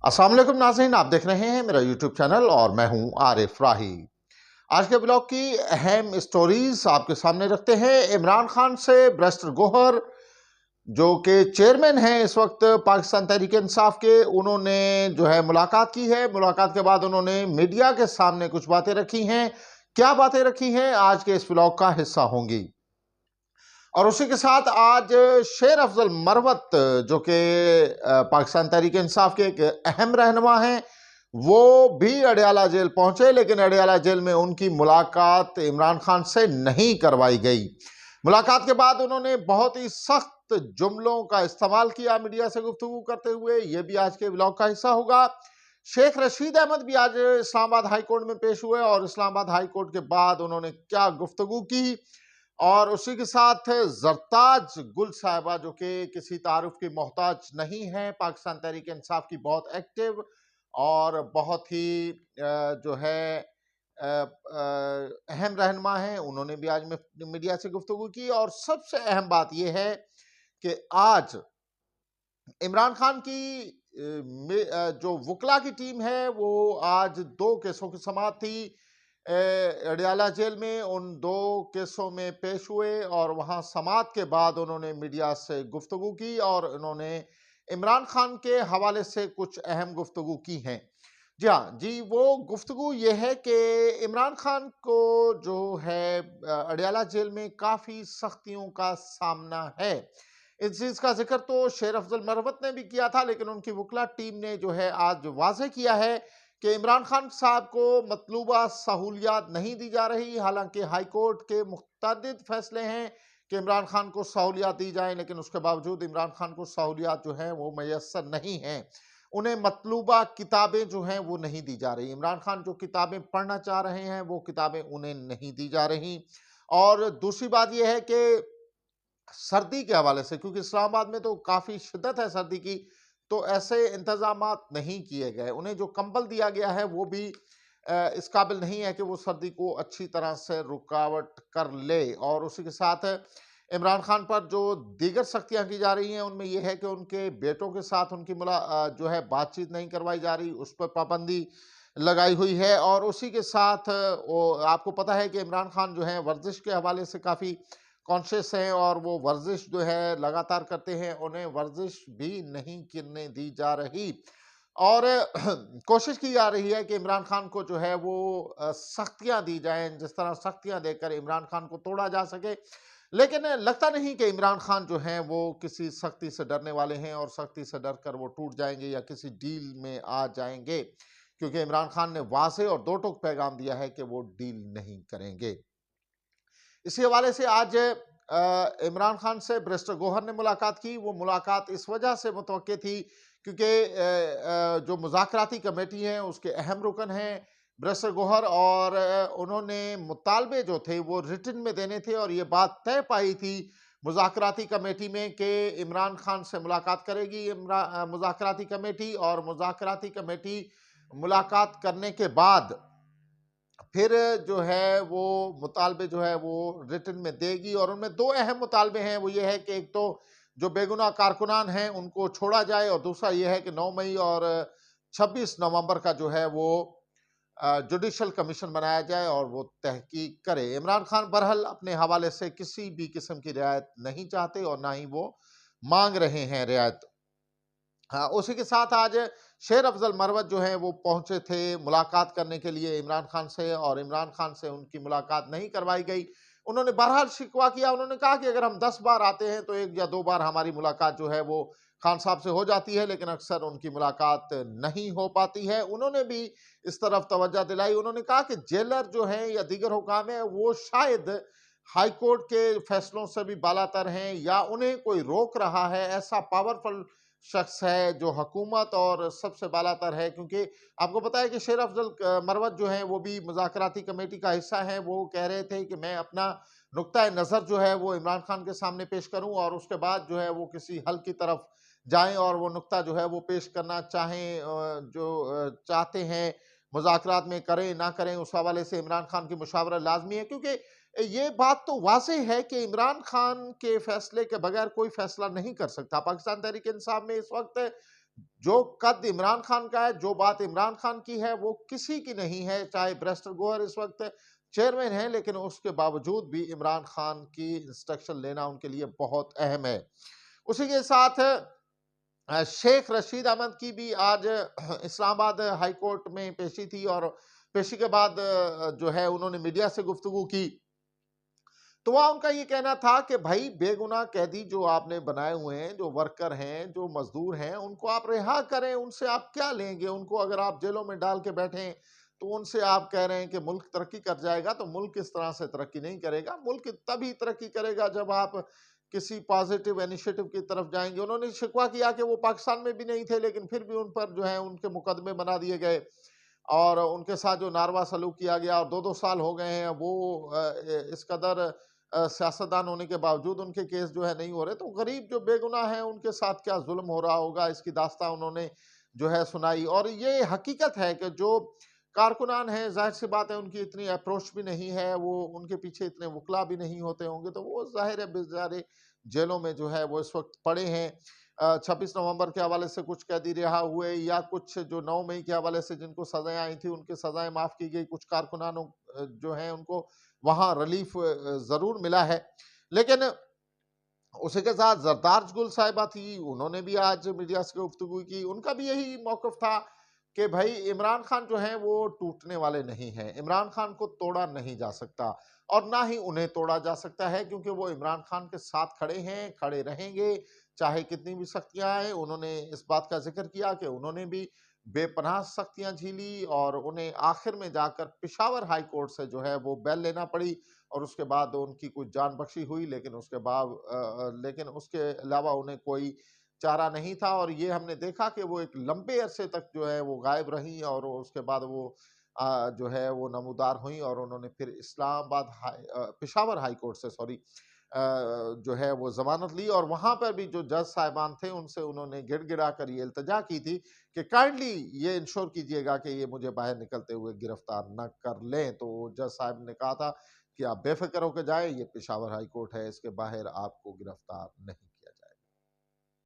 अस्सलाम वालेकुम नाज़रीन, आप देख रहे हैं मेरा यूट्यूब चैनल और मैं हूं आरिफ राही। आज के ब्लॉग की अहम स्टोरीज आपके सामने रखते हैं। इमरान खान से बैरिस्टर गौहर जो कि चेयरमैन हैं इस वक्त पाकिस्तान तहरीक इंसाफ के, उन्होंने जो है मुलाकात की है। मुलाकात के बाद उन्होंने मीडिया के सामने कुछ बातें रखी हैं। क्या बातें रखी हैं आज के इस ब्लॉग का हिस्सा होंगी। और उसी के साथ आज शेर अफजल मरवत जो कि पाकिस्तान तहरीक इंसाफ के एक अहम रहनुमा हैं, वो भी अडयाला जेल पहुंचे, लेकिन अडयाला जेल में उनकी मुलाकात इमरान खान से नहीं करवाई गई। मुलाकात के बाद उन्होंने बहुत ही सख्त जुमलों का इस्तेमाल किया मीडिया से गुफ्तगू करते हुए। ये भी आज के ब्लॉग का हिस्सा होगा। शेख रशीद अहमद भी आज इस्लामाबाद हाई कोर्ट में पेश हुए और इस्लामाबाद हाई कोर्ट के बाद उन्होंने क्या गुफ्तगू की। और उसी के साथ जरताज गुल साहिबा जो कि किसी तारुफ की मोहताज नहीं है, पाकिस्तान तहरीक इंसाफ की बहुत एक्टिव और बहुत ही जो है अहम रहनुमा है, उन्होंने भी आज मीडिया से गुफ्तगू की। और सबसे अहम बात यह है कि आज इमरान खान की जो वकला की टीम है वो आज 2 केसों की समाअत थी अडयाला जेल में। उन 2 केसों में पेश हुए और वहां समाअत के बाद उन्होंने मीडिया से गुफ्तगू की और उन्होंने इमरान खान के हवाले से कुछ अहम गुफ्तगू की हैं। जी हाँ जी, वो गुफ्तगू ये है कि इमरान खान को जो है अडयाला जेल में काफ़ी सख्तियों का सामना है। इस चीज़ का जिक्र तो शेर अफजल मरवत ने भी किया था, लेकिन उनकी वकला टीम ने जो है आज वाज़ेह किया है कि इमरान खान साहब को मतलूबा सहूलियात नहीं दी जा रही। हालांकि हाई कोर्ट के मुख्तलिफ फैसले हैं कि इमरान खान को सहूलियात दी जाए, लेकिन उसके बावजूद इमरान खान को सहूलियात जो हैं वो मैसर नहीं हैं। उन्हें मतलूबा किताबें जो हैं वो नहीं दी जा रही। इमरान खान जो किताबें पढ़ना चाह रहे हैं वो किताबें उन्हें नहीं दी जा रही। और दूसरी बात यह है कि सर्दी के हवाले से, क्योंकि इस्लामाबाद में तो काफ़ी शिद्दत है सर्दी की, तो ऐसे इंतजामात नहीं किए गए। उन्हें जो कंबल दिया गया है वो भी इस काबिल नहीं है कि वो सर्दी को अच्छी तरह से रुकावट कर ले। और उसी के साथ इमरान खान पर जो दीगर सख्तियां की जा रही हैं उनमें यह है कि उनके बेटों के साथ उनकी जो है बातचीत नहीं करवाई जा रही, उस पर पाबंदी लगाई हुई है। और उसी के साथ आपको पता है कि इमरान खान जो है वर्जिश के हवाले से काफ़ी कॉन्शियस हैं और वो वर्जिश जो है लगातार करते हैं, उन्हें वर्जिश भी नहीं करने दी जा रही। और कोशिश की जा रही है कि इमरान खान को जो है वो सख्तियां दी जाएं, जिस तरह सख्तियां देकर इमरान खान को तोड़ा जा सके। लेकिन लगता नहीं कि इमरान खान जो हैं वो किसी सख्ती से डरने वाले हैं और सख्ती से डर कर वो टूट जाएंगे या किसी डील में आ जाएंगे, क्योंकि इमरान खान ने वाज़ेह और दो टूक पैगाम दिया है कि वो डील नहीं करेंगे। इसी हवाले से आज इमरान खान से बैरिस्टर गौहर ने मुलाकात की। वो मुलाकात इस वजह से मुतवक्के थी क्योंकि जो मुज़ाकराती कमेटी है उसके अहम रुकन हैं बैरिस्टर गौहर, और उन्होंने मुतालबे जो थे वो रिटन में देने थे और ये बात तय पाई थी मुज़ाकराती कमेटी में कि इमरान खान से मुलाकात करेगी मुज़ाकराती कमेटी। और मुज़ाकराती कमेटी मुलाकात करने के बाद फिर जो है वो मुतालबे जो है वो रिटन में देगी। और उनमें 2 अहम मुतालबे हैं। वो ये है कि एक तो जो बेगुनाह कारकुनान हैं उनको छोड़ा जाए, और दूसरा ये है कि 9 मई और 26 नवंबर का जो है वो जुडिशल कमीशन बनाया जाए और वो तहकीक करे। इमरान खान बहरहाल अपने हवाले से किसी भी किस्म की रियायत नहीं चाहते और ना ही वो मांग रहे हैं रियायत। हाँ, उसी के साथ आज शेर अफजल मरवत जो है वो पहुंचे थे मुलाकात करने के लिए इमरान खान से, और इमरान खान से उनकी मुलाकात नहीं करवाई गई। उन्होंने बहरहाल शिकवा किया। उन्होंने कहा कि अगर हम 10 बार आते हैं तो 1 या 2 बार हमारी मुलाकात जो है वो खान साहब से हो जाती है, लेकिन अक्सर उनकी मुलाकात नहीं हो पाती है। उन्होंने भी इस तरफ तवज्जो दिलाई। उन्होंने कहा कि जेलर जो हैं या दीगर हुकाम है वो शायद हाई कोर्ट के फैसलों से भी बालातर हैं या उन्हें कोई रोक रहा है। ऐसा पावरफुल शख्स है जो हुकूमत और सबसे बालातर है, क्योंकि आपको पता है कि शेर अफजल मरवत जो है वो भी मुज़ाकराती कमेटी का हिस्सा है। वो कह रहे थे कि मैं अपना नुक्ता नज़र जो है वो इमरान खान के सामने पेश करूं और उसके बाद जो है वो किसी हल की तरफ जाएं और वो नुक्ता जो है वो पेश करना चाहें, जो चाहते हैं मुज़ाकरात में करें ना करें, उस हवाले से इमरान खान की मुशावरत लाजमी है। क्योंकि ये बात तो वाज़ेह है कि इमरान खान के फैसले के बगैर कोई फैसला नहीं कर सकता। पाकिस्तान तहरीक इंसाफ में इस वक्त جو قد عمران خان کا ہے، جو بات عمران خان کی ہے، وہ کسی کی نہیں ہے، چاہے بریسٹر گوہر اس وقت چیئرمین ہیں، لیکن اس کے باوجود بھی عمران خان کی انسٹرکشن لینا ان کے لیے بہت اہم ہے۔ اسی کے ساتھ شیخ رشید احمد کی بھی آج اسلام آباد ہائی کورٹ میں پیشی تھی، اور پیشی کے بعد جو ہے انہوں نے میڈیا سے گفتگو کی، تو وہاں ان کا یہ کہنا تھا کہ بھائی بے گناہ قیدی جو آپ نے بنائے ہوئے ہیں، جو ورکر ہیں، جو مزدور ہیں، ان کو آپ رہا کریں، ان سے آپ کیا لیں گے؟ ان کو اگر آپ جیلوں میں ڈال کے بیٹھیں تو ان سے آپ کہہ رہے ہیں کہ ملک ترقی کر جائے گا، تو ملک اس طرح سے ترقی نہیں کرے گا۔ ملک تبھی ترقی کرے گا جب آپ کسی پازیٹیو انیشیٹو کی طرف جائیں گے۔ انہوں نے شکوہ کیا کہ وہ پاکستان میں بھی نہیں تھے، لیکن پھر بھی ان پر جو ہے ان کے مقدمے بنا دیے گئے، اور ان کے ساتھ جو ناروا سلوک کیا گیا، اور 2 سال ہو گئے ہیں وہ اس قدر سیاستدان ہونے کے باوجود ان کے کیس جو ہے نہیں ہو رہے، تو غریب جو بے گناہ ہیں ان کے ساتھ کیا ظلم ہو رہا ہوگا، اس کی داستان انہوں نے جو ہے سنائی۔ اور یہ حقیقت ہے کہ جو کارکنان ہیں، ظاہر سی بات ہے ان کی اتنی اپروچ بھی نہیں ہے، وہ ان کے پیچھے اتنے وکلا بھی نہیں ہوتے ہوں گے، تو وہ ظاہر ہے بیچارے جیلوں میں جو ہے وہ اس وقت پڑے ہیں۔ 26 نومبر کے حوالے سے کچھ قیدی رہا ہوئے، یا کچھ جو 9 مئی کے حوالے سے جن کو سزائیں آئی تھی ان کی سزائیں معاف کی گئی، کچھ کارکنانوں جو ہیں ان کو وہاں ریلیف ضرور ملا ہے، لیکن اسی کے ساتھ زرداج گل صاحبہ تھی، انہوں نے بھی آج میڈیا سے گفتگو کی، ان کا بھی یہی موقف تھا کہ بھائی عمران خان جو ہیں وہ ٹوٹنے والے نہیں ہیں، عمران خان کو توڑا نہیں جا سکتا، اور نہ ہی انہیں توڑا جا سکتا ہے، کیونکہ وہ عمران خان کے ساتھ کھڑے ہیں، کھڑے رہیں گے، چاہے کتنی بھی سختیاں آئیں۔ انہوں نے اس بات کا ذکر کیا کہ انہوں نے بھی بے پناہ سختیاں جھیلی، اور انہیں آخر میں جا کر پشاور ہائی کورٹ سے جو ہے وہ بیل لینا پڑی، اور اس کے بعد ان کی کچھ جان بخشی ہوئی، لیکن لیکن اس کے علاوہ انہیں کوئی چارہ نہیں تھا، اور یہ ہم نے دیکھا کہ وہ ایک لمبے عرصے تک جو ہے وہ غائب رہیں، اور اس کے بعد وہ جو ہے وہ نمودار ہوئیں، اور انہوں نے پھر اسلام آباد پشاور ہائی کورٹ سے جو ہے وہ ضمانت لی، اور وہاں پر بھی جو جج صاحبان تھے ان سے انہوں نے گڑ گڑا کر یہ التجا کی تھی کہ کائنڈلی یہ انشور کیجئے گا کہ یہ مجھے باہر نکلتے ہوئے گرفتار نہ کر لیں۔ تو جج صاحب نے کہا تھا کہ آپ بے فکر ہو کے جائیں، یہ پشاور ہائی کورٹ ہے، اس کے باہر آپ کو گرفتار نہیں